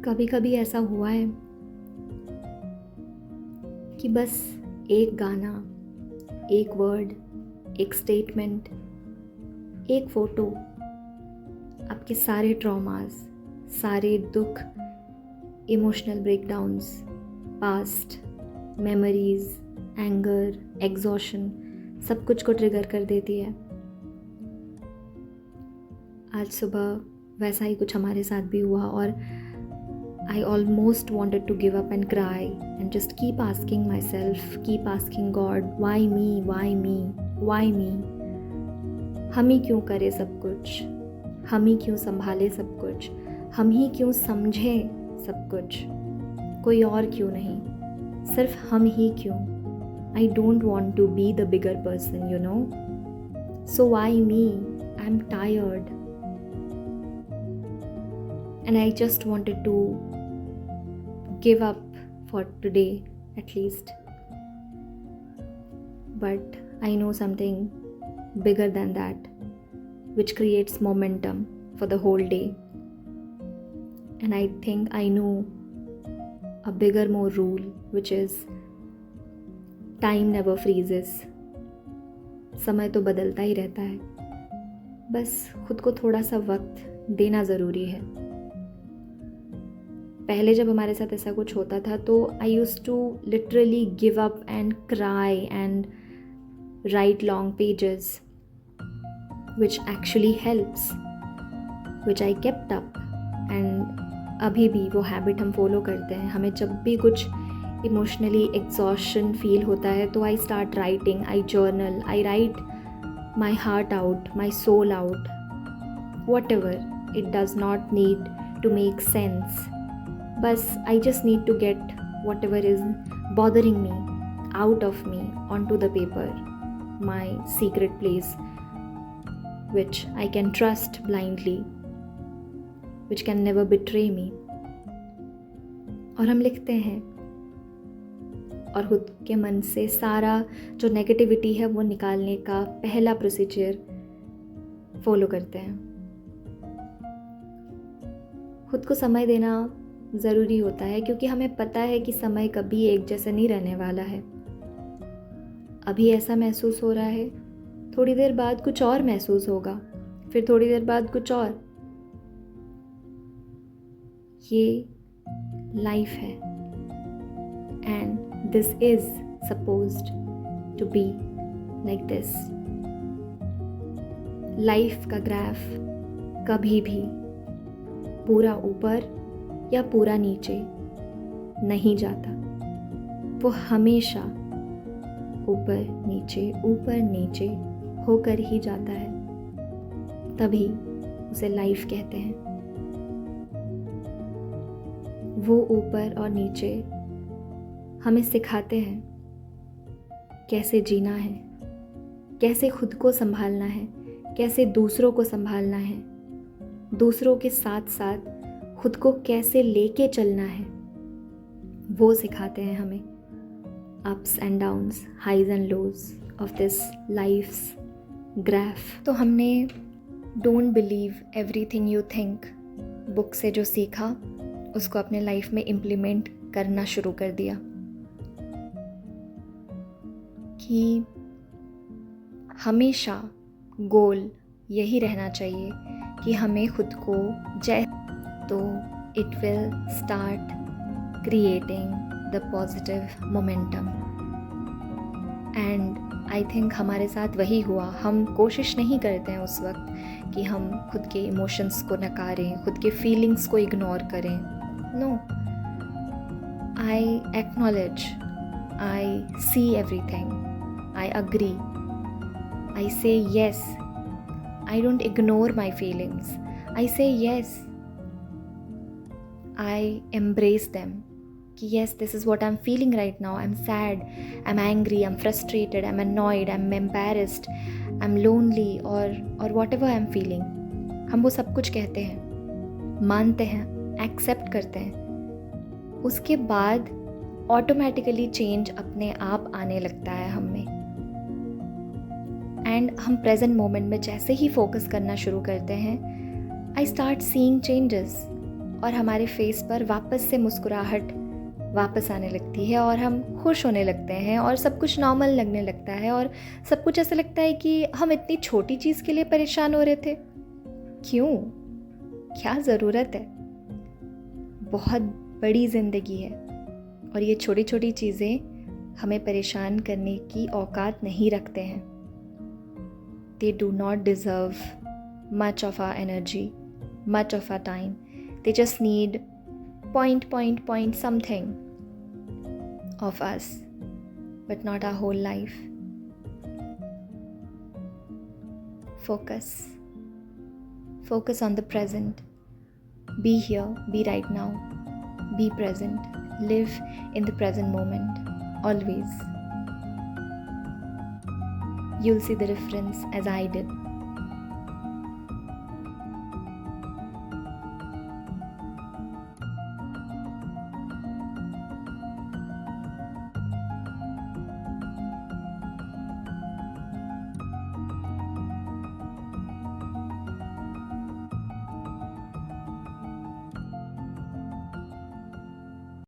कभी कभी ऐसा हुआ है कि बस एक गाना, एक वर्ड, एक स्टेटमेंट, एक फोटो आपके सारे ट्रॉमास, सारे दुख, emotional breakdowns, past memories, anger, exhaustion, सब कुछ को ट्रिगर कर देती है। आज सुबह वैसा ही कुछ हमारे साथ भी हुआ और I almost wanted to give up and cry and just keep asking myself, keep asking God, why me, why me, why me? हम ही क्यों करें सब कुछ, हम ही क्यों संभाले सब कुछ, हम ही क्यों समझे सब कुछ, कोई और क्यों नहीं, सिर्फ हम ही क्यों? I don't want to be the bigger person, you know? So why me? I'm tired. And I just wanted to give up for today at least. But I know something bigger than that, which creates momentum for the whole day. And I think I know a bigger more rule, which is time never freezes. समय तो बदलता ही रहता है, बस खुद को थोड़ा सा वक्त देना ज़रूरी है। पहले जब हमारे साथ ऐसा कुछ होता था तो I used to literally give up and cry and write long pages which actually helps, which I kept up. And अभी भी वो हैबिट हम फॉलो करते हैं। हमें जब भी कुछ इमोशनली एग्जॉशन फील होता है तो I start writing, I journal, I write my heart out, my soul out, whatever. It does not need to make sense, बस I just need to get whatever is bothering me out of me onto the paper, my secret place, which I can trust blindly, which can never betray me. और हम लिखते हैं और खुद के मन से सारा जो नेगेटिविटी है वो निकालने का पहला प्रोसीजर फॉलो करते हैं। खुद को समय देना ज़रूरी होता है क्योंकि हमें पता है कि समय कभी एक जैसा नहीं रहने वाला है। अभी ऐसा महसूस हो रहा है, थोड़ी देर बाद कुछ और महसूस होगा, फिर थोड़ी देर बाद कुछ और। ये लाइफ है and this is supposed to be like this. Life का ग्राफ कभी भी पूरा ऊपर या पूरा नीचे नहीं जाता, वो हमेशा ऊपर नीचे होकर ही जाता है, तभी उसे लाइफ कहते हैं। वो ऊपर और नीचे हमें सिखाते हैं कैसे जीना है, कैसे खुद को संभालना है, कैसे दूसरों को संभालना है, दूसरों के साथ साथ खुद को कैसे लेके चलना है। वो सिखाते हैं हमें ups and downs, highs and lows of this life's graph. तो हमने don't believe everything you think book से जो सीखा उसको अपने लाइफ में इम्प्लीमेंट करना शुरू कर दिया कि हमेशा गोल यही रहना चाहिए कि हमें खुद को तो it will start creating the positive momentum. And I think हमारे साथ वही हुआ। हम कोशिश नहीं करते हैं उस वक्त कि हम खुद के इमोशंस को नकारें, खुद के फीलिंग्स को इग्नोर करें। No, I acknowledge, I see everything, I agree, I say yes, I don't ignore my feelings, I say yes, I embrace them. कि yes, this is what I'm feeling right now. I'm sad, I'm angry, I'm frustrated, I'm annoyed, I'm embarrassed, I'm lonely or whatever I'm feeling. हम वो सब कुछ कहते हैं, मानते हैं, accept करते हैं। उसके बाद ऑटोमेटिकली चेंज अपने आप आने लगता है हम में। एंड हम प्रेजेंट मोमेंट में जैसे ही फोकस करना शुरू करते हैं, आई स्टार्ट सीइंग चेंजेस, और हमारे फेस पर वापस से मुस्कुराहट वापस आने लगती है और हम खुश होने लगते हैं और सब कुछ नॉर्मल लगने लगता है और सब कुछ ऐसा लगता है कि हम इतनी छोटी चीज़ के लिए परेशान हो रहे थे, क्यों, क्या ज़रूरत है। बहुत बड़ी ज़िंदगी है और ये छोटी छोटी चीज़ें हमें परेशान करने की औकात नहीं रखते हैं। They do not deserve much of our energy, much of our time. They just need point something of us, but not our whole life. Focus on the present. Be here, be right now, be present, live in the present moment, always. You'll see the difference as I did.